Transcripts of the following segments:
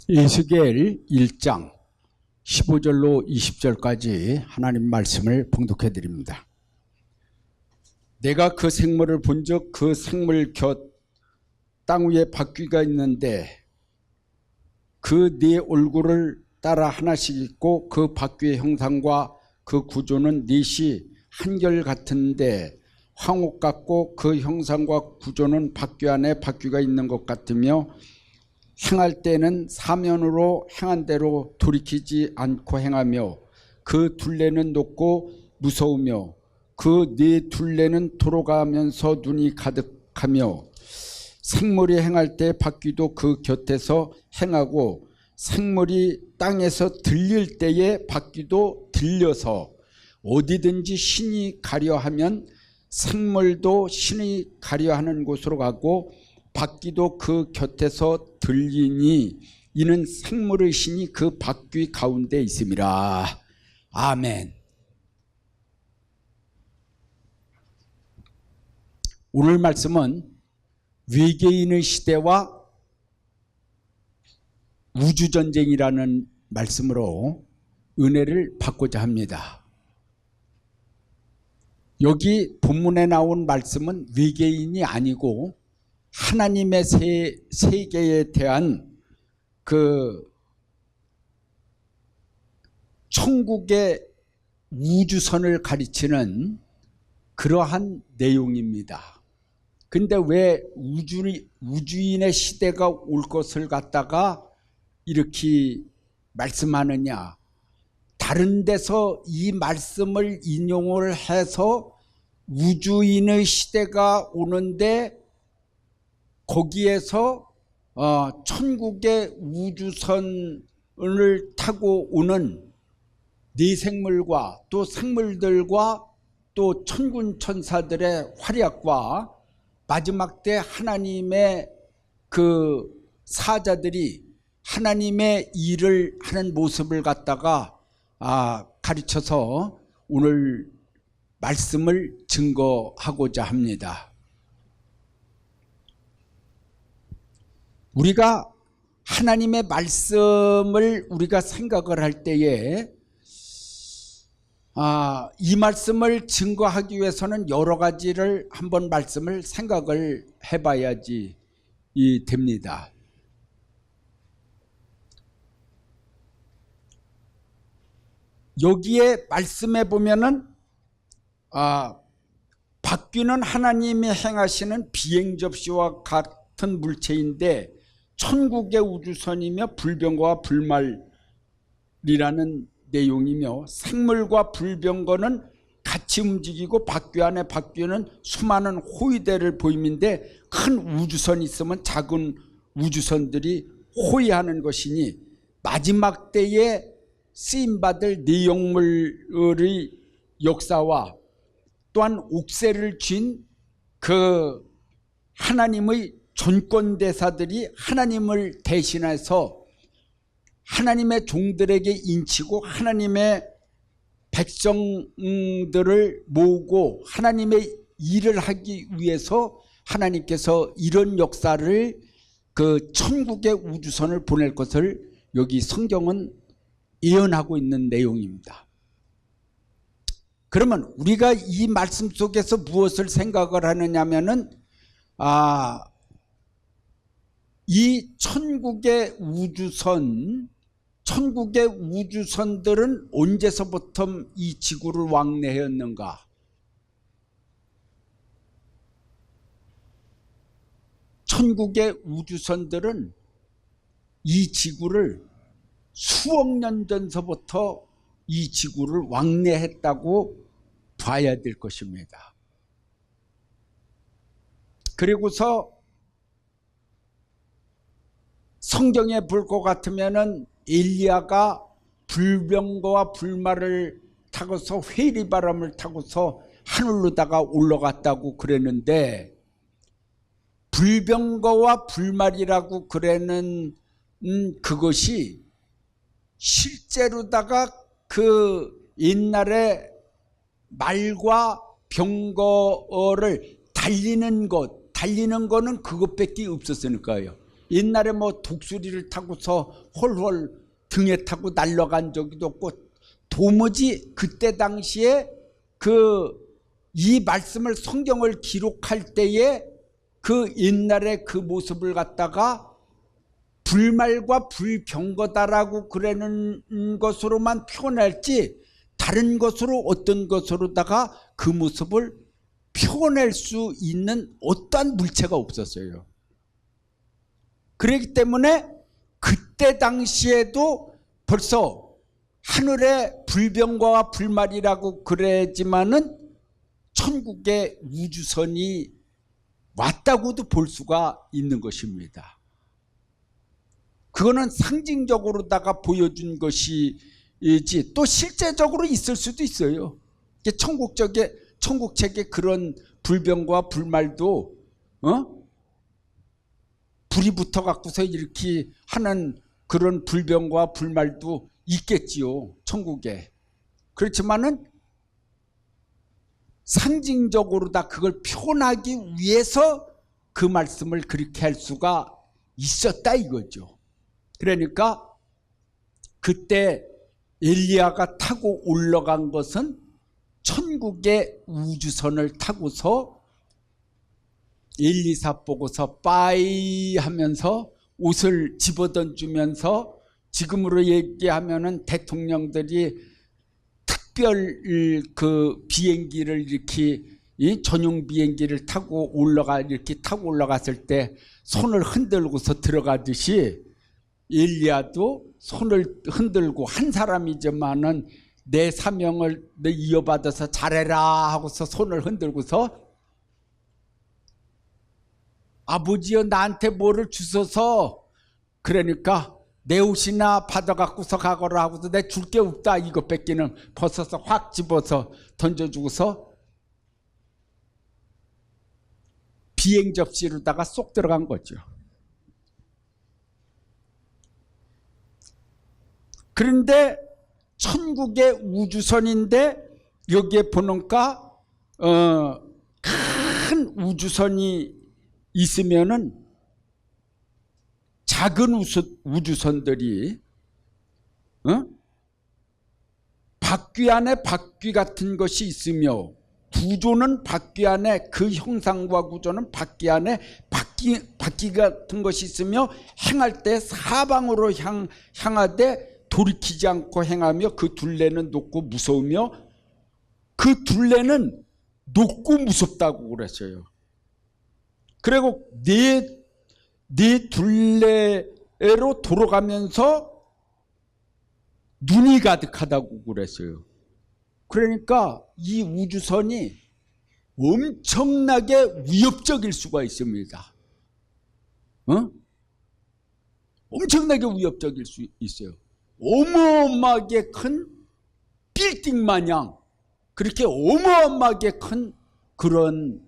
에스겔 1장 15절로 20절까지 하나님 말씀을 봉독해 드립니다. 내가 그 생물을 본즉 그 생물 곁 땅 위에 바퀴가 있는데 그 네 얼굴을 따라 하나씩 있고 그 바퀴의 형상과 그 구조는 넷이 한결같은데 황옥 같고 그 형상과 구조는 바퀴 안에 바퀴가 있는 것 같으며 행할 때는 사면으로 행한 대로 돌이키지 않고 행하며 그 둘레는 높고 무서우며 그 네 둘레는 돌아가면서 눈이 가득하며 생물이 행할 때 바퀴도 그 곁에서 행하고 생물이 땅에서 들릴 때에 바퀴도 들려서 어디든지 신이 가려하면 생물도 신이 가려하는 곳으로 가고 바퀴도 그 곁에서 들리니 이는 생물의 신이 그 바퀴 가운데 있음이라. 아멘. 오늘 말씀은 외계인의 시대와 우주전쟁이라는 말씀으로 은혜를 받고자 합니다. 여기 본문에 나온 말씀은 외계인이 아니고 하나님의 세계에 대한 그 천국의 우주선을 가르치는 그러한 내용입니다. 근데 왜 우주인의 시대가 올 것을 갖다가 이렇게 말씀하느냐? 다른 데서 이 말씀을 인용을 해서 우주인의 시대가 오는데 거기에서 천국의 우주선을 타고 오는 네 생물과 또 생물들과 또 천군 천사들의 활약과 마지막 때 하나님의 그 사자들이 하나님의 일을 하는 모습을 갖다가 가르쳐서 오늘 말씀을 증거하고자 합니다. 우리가 하나님의 말씀을 우리가 생각을 할 때에 이 말씀을 증거하기 위해서는 여러 가지를 한번 말씀을 생각을 해봐야지 됩니다. 여기에 말씀해 보면은 바퀴는 하나님이 행하시는 비행접시와 같은 물체인데 천국의 우주선이며 불병거와 불말이라는 내용이며 생물과 불병거는 같이 움직이고 바퀴 안에 바퀴는 수많은 호위대를 보임인데 큰 우주선이 있으면 작은 우주선들이 호위하는 것이니 마지막 때에 쓰임받을 내용물의 역사와 또한 옥새를 쥔 그 하나님의 존권대사들이 하나님을 대신해서 하나님의 종들에게 인치고 하나님의 백성들을 모으고 하나님의 일을 하기 위해서 하나님께서 이런 역사를 그 천국의 우주선을 보낼 것을 여기 성경은 예언하고 있는 내용입니다. 그러면 우리가 이 말씀 속에서 무엇을 생각을 하느냐면은 이 천국의 우주선들은 언제서부터 이 지구를 왕래했는가? 천국의 우주선들은 이 지구를 수억 년 전서부터 이 지구를 왕래했다고 봐야 될 것입니다. 그리고서 성경에 볼 것 같으면은 엘리야가 불병거와 불말을 타고서 회리바람을 타고서 하늘로다가 올라갔다고 그랬는데 불병거와 불말이라고 그랬는 그것이 실제로다가 그 옛날에 말과 병거를 달리는 거는 그것밖에 없었으니까요. 옛날에 뭐 독수리를 타고서 헐헐 등에 타고 날아간 적도 없고, 도무지 그때 당시에 이 말씀을, 성경을 기록할 때에 그 옛날에 그 모습을 갖다가 불말과 불병거다라고 그러는 것으로만 표현할지, 다른 것으로, 어떤 것으로다가 그 모습을 표현할 수 있는 어떠한 물체가 없었어요. 그렇기 때문에 그때 당시에도 벌써 하늘에 불병거와 불말이라고 그러지만은 천국에 우주선이 왔다고도 볼 수가 있는 것입니다. 그거는 상징적으로다가 보여준 것이지, 또 실제적으로 있을 수도 있어요. 천국책에 그런 불병과 불말도 불이 붙어 갖고서 이렇게 하는 그런 불병과 불말도 있겠지요, 천국에. 그렇지만은 상징적으로 다 그걸 표현하기 위해서 그 말씀을 그렇게 할 수가 있었다 이거죠. 그러니까 그때 엘리야가 타고 올라간 것은 천국의 우주선을 타고서 엘리사 보고서 빠이 하면서 옷을 집어던지면서, 지금으로 얘기하면은 대통령들이 특별 그 비행기를 이렇게, 이 전용 비행기를 타고 이렇게 타고 올라갔을 때 손을 흔들고서 들어가듯이, 엘리야도 손을 흔들고, 한 사람이지만은 내 사명을 이어받아서 잘해라 하고서 손을 흔들고서, 아버지여 나한테 뭐를 주소서, 그러니까 내 옷이나 받아갖고서 가거라 하고서, 내 줄 게 없다, 이거 뺏기는 벗어서 확 집어서 던져주고서 비행 접시로다가 쏙 들어간 거죠. 그런데 천국의 우주선인데, 여기에 보니까 큰 우주선이 있으면은 작은 우주선들이 바퀴 안에 바퀴 같은 것이 있으며, 구조는 바퀴 안에, 그 형상과 구조는 바퀴 안에 바퀴 같은 것이 있으며, 행할 때 사방으로 향하되 돌이키지 않고 행하며, 그 둘레는 높고 무서우며, 그 둘레는 높고 무섭다고 그랬어요. 그리고 네 둘레로 돌아가면서 눈이 가득하다고 그랬어요. 그러니까 이 우주선이 엄청나게 위협적일 수가 있습니다. 엄청나게 위협적일 수 있어요. 어마어마하게 큰 빌딩 마냥 그렇게 어마어마하게 큰 그런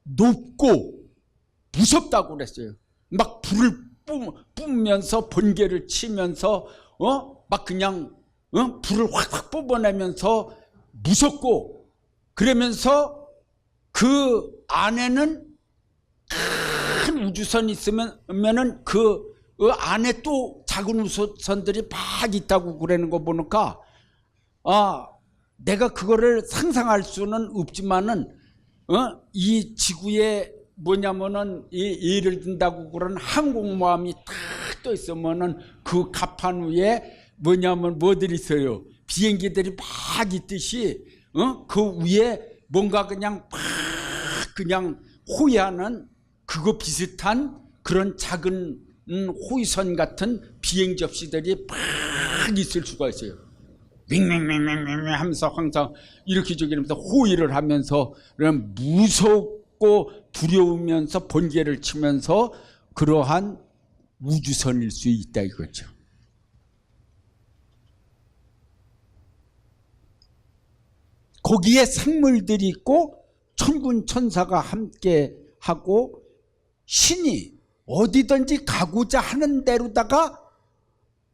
높고 무섭다고 그랬어요. 막 불을 뿜으면서 번개를 치면서 막 그냥 불을 확확 뽑아내면서 무섭고, 그러면서 그 안에는 큰 우주선이 있으면은 그 안에 또 작은 우주선들이 막 있다고 그러는 거 보니까, 내가 그거를 상상할 수는 없지만은 이 지구에 뭐냐면은 예를 든다고 그런 항공모함이 딱 떠 있으면은 그 갑판 위에 뭐냐면 뭐들이 있어요. 비행기들이 막 있듯이 그 위에 뭔가 그냥 막 그냥 호위하는 그거 비슷한 그런 작은 호위선 같은 비행 접시들이 막 있을 수가 있어요. 윙윙윙윙윙 하면서 항상 이렇게 저기 하면서 호위를 하면서 그런 무섭고 두려우면서 번개를 치면서 그러한 우주선일 수 있다 이거죠. 거기에 생물들이 있고 천군 천사가 함께 하고, 신이 어디든지 가고자 하는 대로다가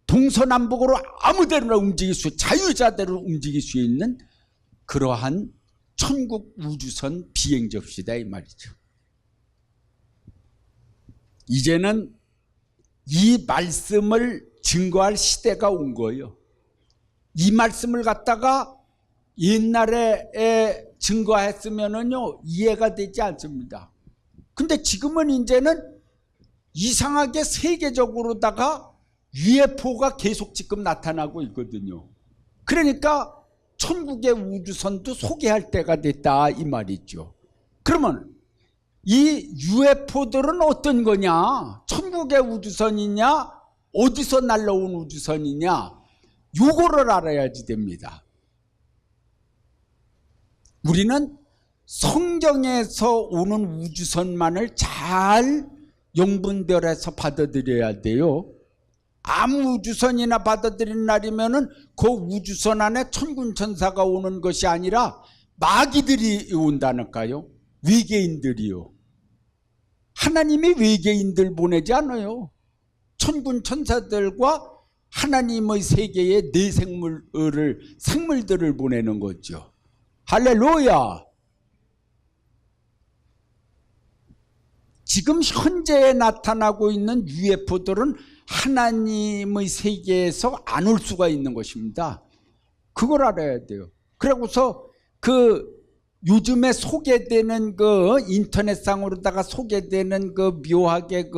동서남북으로 아무데나 움직일 수, 자유자대로 움직일 수 있는 그러한 천국 우주선 비행 접시다 이 말이죠. 이제는 이 말씀을 증거할 시대가 온 거예요. 이 말씀을 갖다가 옛날에 증거했으면은요 이해가 되지 않습니다. 근데 지금은 이제는 이상하게 세계적으로다가 UFO가 계속 지금 나타나고 있거든요. 그러니까 천국의 우주선도 소개할 때가 됐다 이 말이죠. 그러면 이 UFO들은 어떤 거냐? 천국의 우주선이냐? 어디서 날라온 우주선이냐? 요거를 알아야지 됩니다. 우리는 성경에서 오는 우주선만을 잘 영분별해서 받아들여야 돼요. 아무 우주선이나 받아들인 날이면은 그 우주선 안에 천군천사가 오는 것이 아니라 마귀들이 온다니까요. 외계인들이요. 하나님이 외계인들 보내지 않아요. 천군천사들과 하나님의 세계에 내 생물들을 보내는 거죠. 할렐루야. 지금 현재에 나타나고 있는 UFO들은 하나님의 세계에서 안 올 수가 있는 것입니다. 그걸 알아야 돼요. 그러고서 요즘에 소개되는 인터넷상으로다가 소개되는 묘하게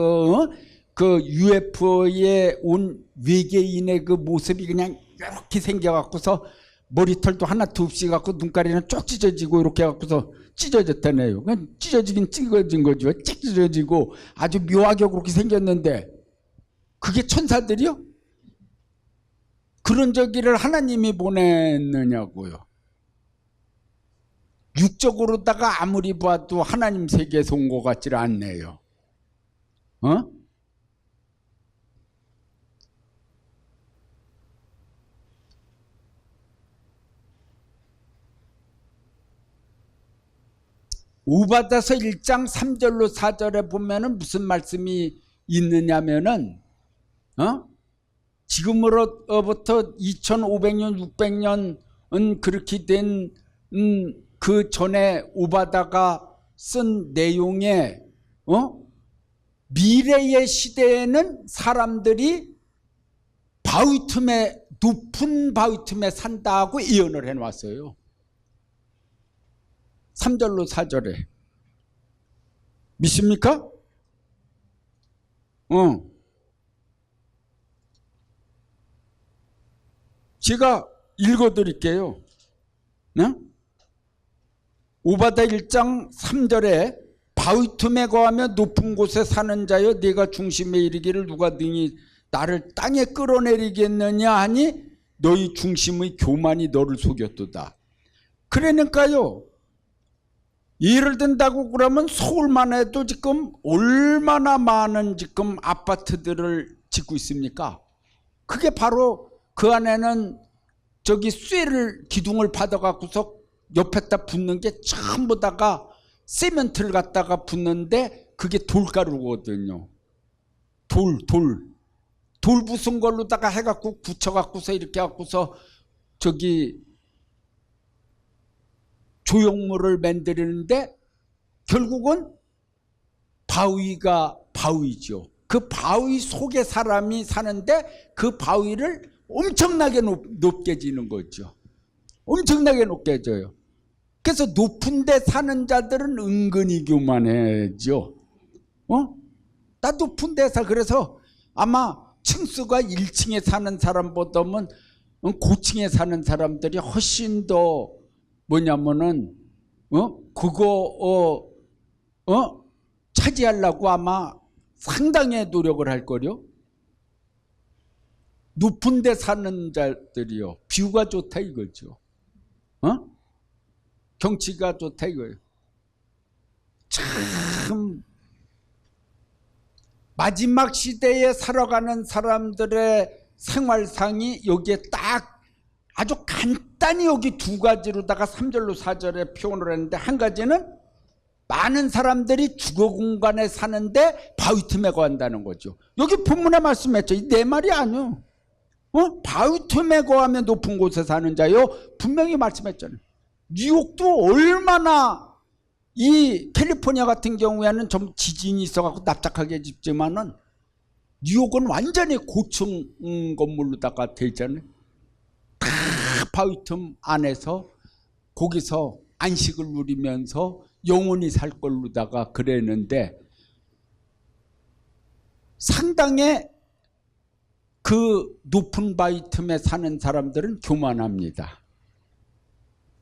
UFO에 온 외계인의 모습이 그냥 이렇게 생겨갖고서 머리털도 하나도 없이 갖고 눈가리는 쭉 찢어지고 이렇게 갖고서 찢어졌다네요. 그냥 찢어지긴 찢어진 거죠. 찢어지고 아주 묘하게 그렇게 생겼는데 그게 천사들이요? 그런 저기를 하나님이 보냈느냐고요. 육적으로다가 아무리 봐도 하나님 세계에서 온 것 같지를 않네요. 오바다서 1장 3절로 4절에 보면은 무슨 말씀이 있느냐면은 지금으로부터 2500년 600년은 그렇게 된 그 전에 오바다가 쓴 내용에 미래의 시대에는 사람들이 바위 틈에 높은 바위 틈에 산다고 예언을 해놨어요. 3절로 4절에 믿습니까? 제가 읽어드릴게요. 네? 오바다 1장 3절에 바위 틈에 거하며 높은 곳에 사는 자여 네가 중심에 이르기를 누가 능히 나를 땅에 끌어내리겠느냐 하니 너희 중심의 교만이 너를 속였도다. 그러니까요 예를 든다고 그러면 서울만 해도 지금 얼마나 많은 지금 아파트들을 짓고 있습니까? 그게 바로 그 안에는 저기 쇠를 기둥을 받아갖고서 옆에다 붙는 게 전부 다가 세멘트를 갖다가 붙는데 그게 돌가루거든요. 돌 부순 걸로다가 해갖고 붙여갖고서 이렇게 갖고서 저기 조형물을 만드는데 결국은 바위가 바위죠. 그 바위 속에 사람이 사는데 그 바위를 엄청나게 높게 지는 거죠. 엄청나게 높게 져요. 그래서 높은 데 사는 자들은 은근히 교만해져. 나 높은 데서 그래서 아마 층수가 1층에 사는 사람보다는 고층에 사는 사람들이 훨씬 더 뭐냐면은 그거 차지하려고 아마 상당히 노력을 할 거요. 높은 데 사는 자들이요. 뷰가 좋다 이거죠. 경치가 좋다 이거예요. 참 마지막 시대에 살아가는 사람들의 생활상이 여기에 딱 아주 간단히 여기 두 가지로다가 3절로 4절에 표현을 했는데 한 가지는 많은 사람들이 주거 공간에 사는데 바위 틈에 거한다는 거죠. 여기 본문에 말씀했죠. 내 말이 아니요. 바위 틈에 거하면 높은 곳에 사는 자요. 분명히 말씀했잖아요. 뉴욕도 얼마나 이 캘리포니아 같은 경우에는 좀 지진이 있어갖고 납작하게 짓지만은 뉴욕은 완전히 고층 건물로다가 돼 있잖아요. 다 바위 틈 안에서 거기서 안식을 누리면서 영원히 살 걸로다가 그랬는데, 상당히 그 높은 바위 틈에 사는 사람들은 교만합니다.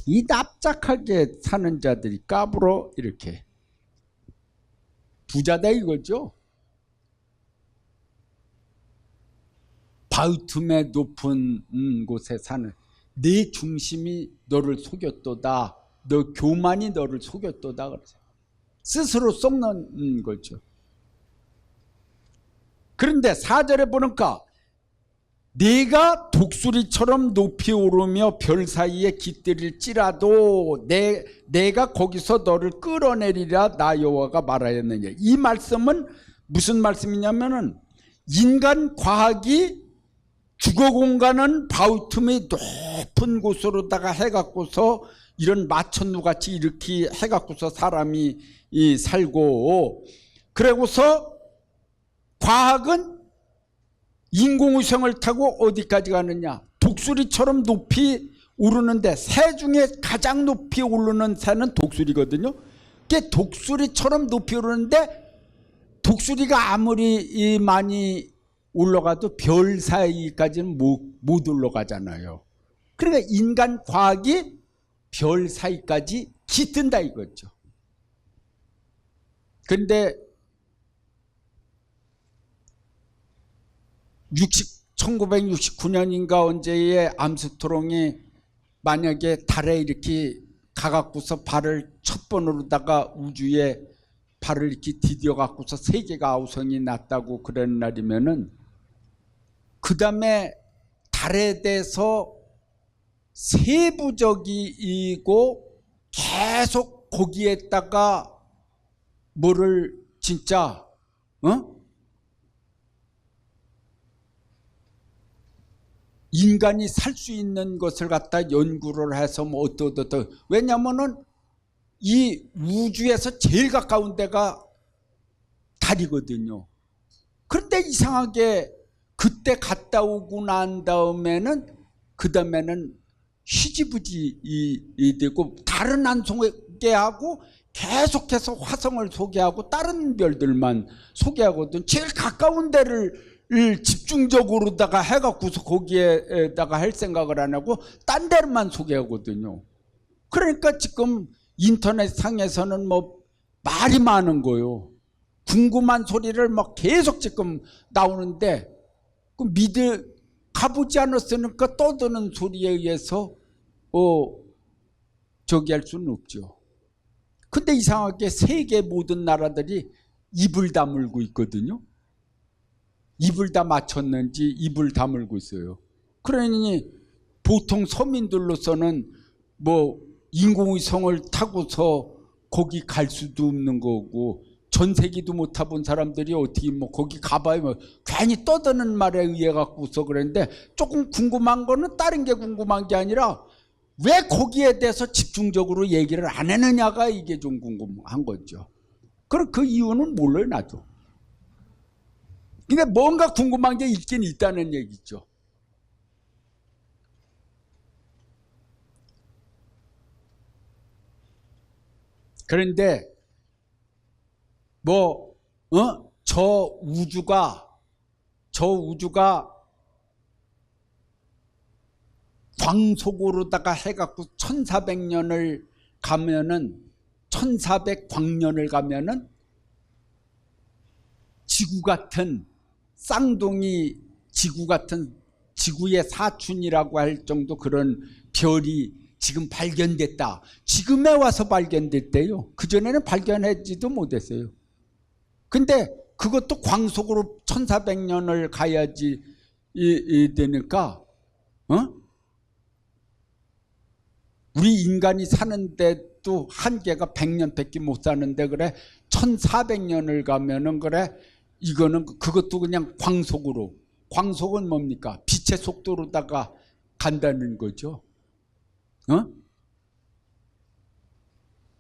이 납작하게 사는 자들이 까불어 이렇게 부자다 이거죠. 바위 틈에 높은 곳에 사는, 내 중심이 너를 속였도다, 너 교만이 너를 속였도다. 스스로 썩는 거죠. 그런데 4절에 보니까 네가 독수리처럼 높이 오르며 별 사이에 깃들일지라도 내가 거기서 너를 끌어내리라 나 여호와가 말하였느냐. 이 말씀은 무슨 말씀이냐면은, 인간 과학이 주거 공간은 바위 틈이 높은 곳으로다가 해갖고서 이런 마천루같이 이렇게 해갖고서 사람이 살고, 그러고서 과학은 인공위성을 타고 어디까지 가느냐, 독수리처럼 높이 오르는데, 새 중에 가장 높이 오르는 새는 독수리거든요. 그게 독수리처럼 높이 오르는데, 독수리가 아무리 많이 올라가도 별 사이까지는 못 올라가잖아요. 그러니까 인간 과학이 별 사이까지 깃든다 이거죠. 그런데 1969년인가 언제에 암스트롱이 만약에 달에 이렇게 가갖고서 발을 첫 번으로다가 우주에 발을 이렇게 디뎌 갖고서 세계가 아우성이 났다고 그런 날이면은, 그 다음에 달에 대해서 세부적이고 계속 거기에다가 뭐를 진짜 인간이 살 수 있는 것을 갖다 연구를 해서 뭐 어떠 왜냐면은 이 우주에서 제일 가까운 데가 달이거든요. 그런데 이상하게 그때 갔다 오고 난 다음에는 그 다음에는 희지부지 되고, 달은 안 소개하고 계속해서 화성을 소개하고 다른 별들만 소개하거든. 제일 가까운 데를 집중적으로다가 해갖고서 거기에다가 할 생각을 안 하고 딴 데만 소개하거든요. 그러니까 지금 인터넷 상에서는 뭐 말이 많은 거요. 궁금한 소리를 막 계속 지금 나오는데, 그 가보지 않았으니까 떠드는 소리에 의해서 저기 할 수는 없죠. 근데 이상하게 세계 모든 나라들이 입을 다물고 있거든요. 입을 다 맞췄는지 입을 다물고 있어요. 그러니 보통 서민들로서는 뭐 인공위성을 타고서 거기 갈 수도 없는 거고, 전세기도 못 타본 사람들이 어떻게 뭐 거기 가봐야 뭐 괜히 떠드는 말에 의해 갖고서 그랬는데, 조금 궁금한 거는 다른 게 궁금한 게 아니라 왜 거기에 대해서 집중적으로 얘기를 안 했느냐가 이게 좀 궁금한 거죠. 그럼 그 이유는 몰라요, 나도. 근데 뭔가 궁금한 게 있긴 있다는 얘기죠. 그런데 저 우주가 광속으로다가 해갖고 1400년을 가면은, 1400광년을 가면은 지구 같은 쌍둥이 지구 같은, 지구의 사촌이라고 할 정도 그런 별이 지금 발견됐다. 지금에 와서 발견됐대요. 그전에는 발견하지도 못했어요. 근데 그것도 광속으로 1400년을 가야지 되니까, 우리 인간이 사는데도 한계가 100년밖에 못 사는데, 그래 1400년을 가면은, 그래 이거는 그것도 그냥 광속으로. 광속은 뭡니까? 빛의 속도로다가 간다는 거죠.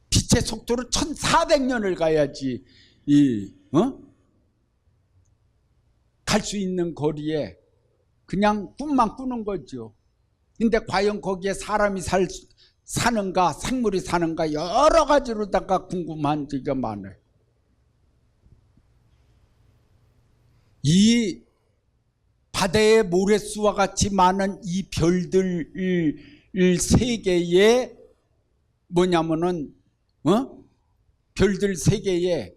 빛의 속도로 1400년을 가야지 갈 수 있는 거리에 그냥 꿈만 꾸는 거죠. 근데 과연 거기에 사람이 사는가 생물이 사는가 여러 가지로다가 궁금한 지가 많아요. 이 바다의 모래수와 같이 많은 이 별들 세계에 뭐냐면은 별들 세계에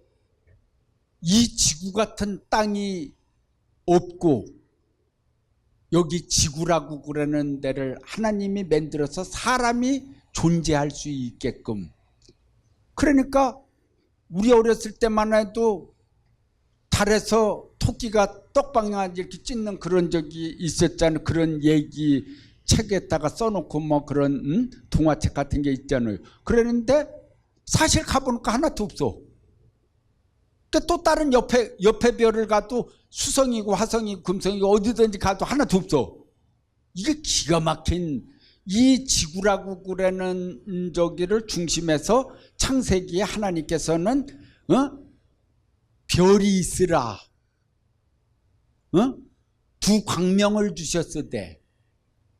이 지구 같은 땅이 없고 여기 지구라고 그러는 데를 하나님이 만들어서 사람이 존재할 수 있게끔. 그러니까 우리 어렸을 때만 해도 달에서 토끼가 떡방아 이렇게 찢는 그런 적이 있었잖아요. 그런 얘기 책에다가 써놓고 뭐 그런 동화책 같은 게 있잖아요. 그랬는데 사실 가보니까 하나도 없어. 또 다른 옆에 별을 가도 수성이고 화성이고 금성이고 어디든지 가도 하나도 없어. 이게 기가 막힌 이 지구라고 그러는 저기를 중심에서 창세기에 하나님께서는 별이 있으라 두 광명을 주셨으되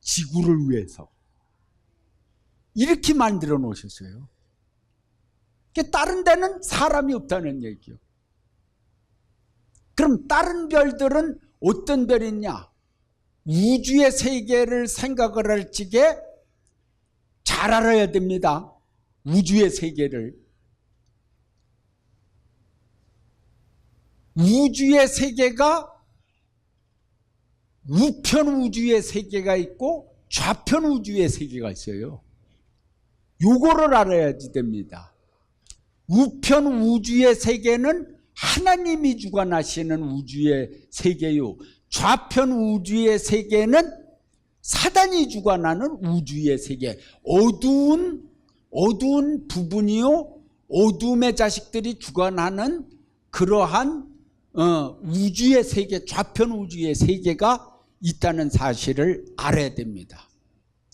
지구를 위해서 이렇게 만들어 놓으셨어요. 다른 데는 사람이 없다는 얘기요. 그럼 다른 별들은 어떤 별이냐? 우주의 세계를 생각을 할 적에 잘 알아야 됩니다. 우주의 세계를. 우주의 세계가 우편 우주의 세계가 있고 좌편 우주의 세계가 있어요. 요거를 알아야지 됩니다. 우편 우주의 세계는 하나님이 주관하시는 우주의 세계요. 좌편 우주의 세계는 사단이 주관하는 우주의 세계. 어두운 부분이요. 어둠의 자식들이 주관하는 그러한 우주의 세계, 좌편 우주의 세계가 있다는 사실을 알아야 됩니다.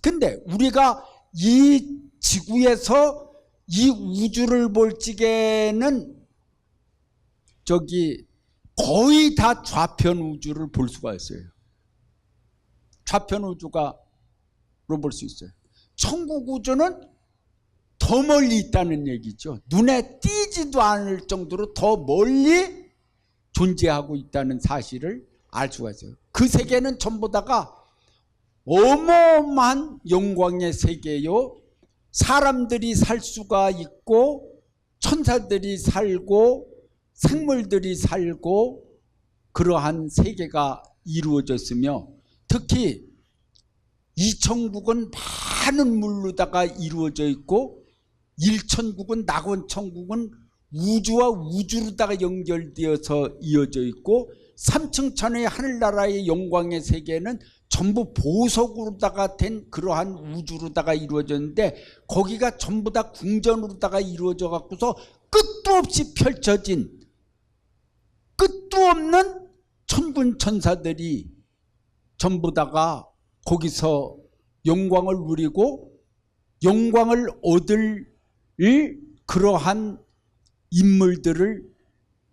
근데 우리가 이 지구에서 이 우주를 볼 적에는 거의 다 좌편 우주를 볼 수가 있어요. 좌편 우주가로 볼 수 있어요. 천국 우주는 더 멀리 있다는 얘기죠. 눈에 띄지도 않을 정도로 더 멀리 존재하고 있다는 사실을 알 수가 있어요. 그 세계는 전부 다가 어마어마한 영광의 세계요. 사람들이 살 수가 있고 천사들이 살고 생물들이 살고 그러한 세계가 이루어졌으며, 특히 이 천국은 많은 물로다가 이루어져 있고 일천국은 낙원천국은 우주와 우주로다가 연결되어서 이어져 있고, 삼층천의 하늘나라의 영광의 세계는 전부 보석으로다가 된 그러한 우주로다가 이루어졌는데, 거기가 전부 다 궁전으로다가 이루어져 갖고서 끝도 없이 펼쳐진 끝도 없는 천군 천사들이 전부 다가 거기서 영광을 누리고 영광을 얻을 그러한 인물들을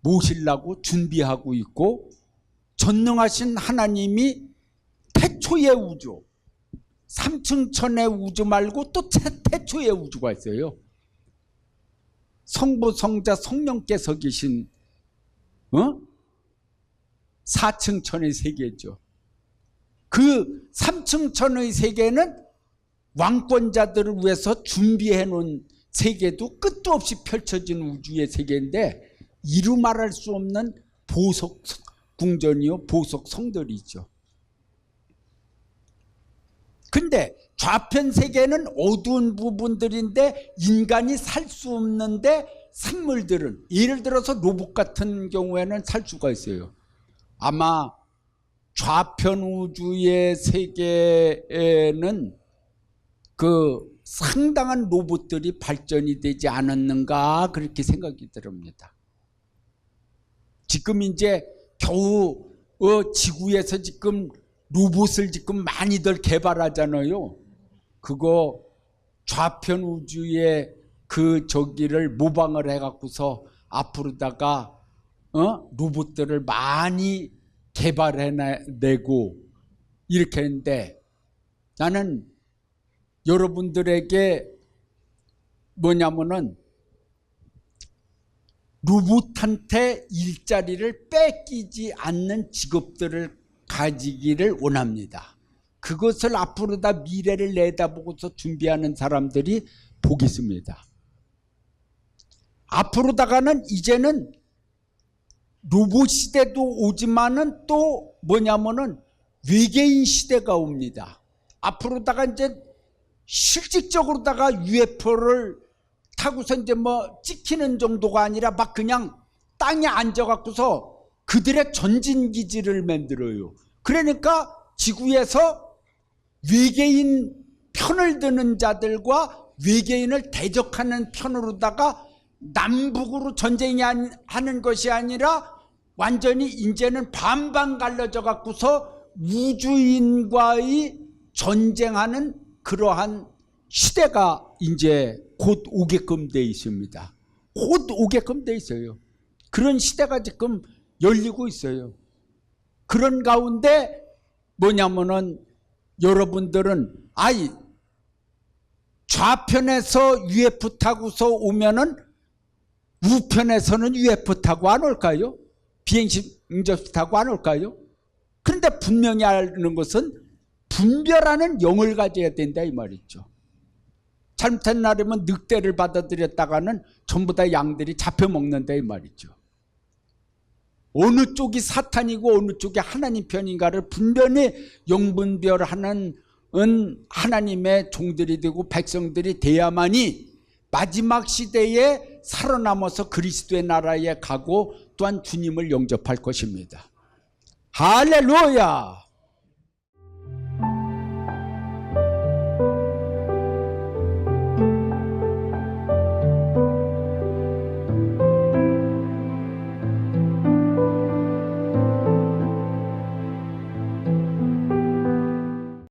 모시려고 준비하고 있고, 전능하신 하나님이 태초의 우주, 삼층천의 우주 말고 또 태초의 우주가 있어요. 성부, 성자, 성령께서 계신 사층천의 세계죠. 그 삼층천의 세계는 왕권자들을 위해서 준비해 놓은 세계도 끝도 없이 펼쳐진 우주의 세계인데, 이루 말할 수 없는 보석 궁전이요, 보석 성들이죠. 근데 좌편 세계는 어두운 부분들인데 인간이 살 수 없는데, 생물들은 예를 들어서 로봇 같은 경우에는 살 수가 있어요. 아마 좌편 우주의 세계에는 그 상당한 로봇들이 발전이 되지 않았는가 그렇게 생각이 듭니다. 지금 이제 겨우 지구에서 지금 로봇을 지금 많이들 개발하잖아요. 그거 좌편 우주의 그 저기를 모방을 해갖고서 앞으로다가 로봇들을 많이 개발해내고 이렇게 했는데, 나는 여러분들에게 뭐냐면은 로봇한테 일자리를 뺏기지 않는 직업들을 가지기를 원합니다. 그것을 앞으로 다 미래를 내다보고서 준비하는 사람들이 보겠습니다. 앞으로다가는 이제는 로봇 시대도 오지만은 또 뭐냐면은 외계인 시대가 옵니다. 앞으로다가 이제 실질적으로다가 UFO를 타고서 이제 뭐 찍히는 정도가 아니라 막 그냥 땅에 앉아갖고서 그들의 전진기지를 만들어요. 그러니까 지구에서 외계인 편을 드는 자들과 외계인을 대적하는 편으로다가 남북으로 전쟁이 하는 것이 아니라 완전히 이제는 반반 갈라져 갖고서 우주인과의 전쟁하는 그러한 시대가 이제 곧 오게끔 돼 있습니다. 곧 오게끔 돼 있어요. 그런 시대가 지금 열리고 있어요. 그런 가운데 뭐냐면은 여러분들은 좌편에서 UFO 타고서 오면은 우편에서는 UFO 타고 안 올까요? 비행시 응접수 타고 안 올까요? 그런데 분명히 아는 것은 분별하는 영을 가져야 된다 이 말이죠. 잘못한 날이면 늑대를 받아들였다가는 전부 다 양들이 잡혀먹는다 이 말이죠. 어느 쪽이 사탄이고 어느 쪽이 하나님 편인가를 분별히 영분별하는 하나님의 종들이 되고 백성들이 돼야만이 마지막 시대에 살아남아서 그리스도의 나라에 가고 또한 주님을 영접할 것입니다. 할렐루야!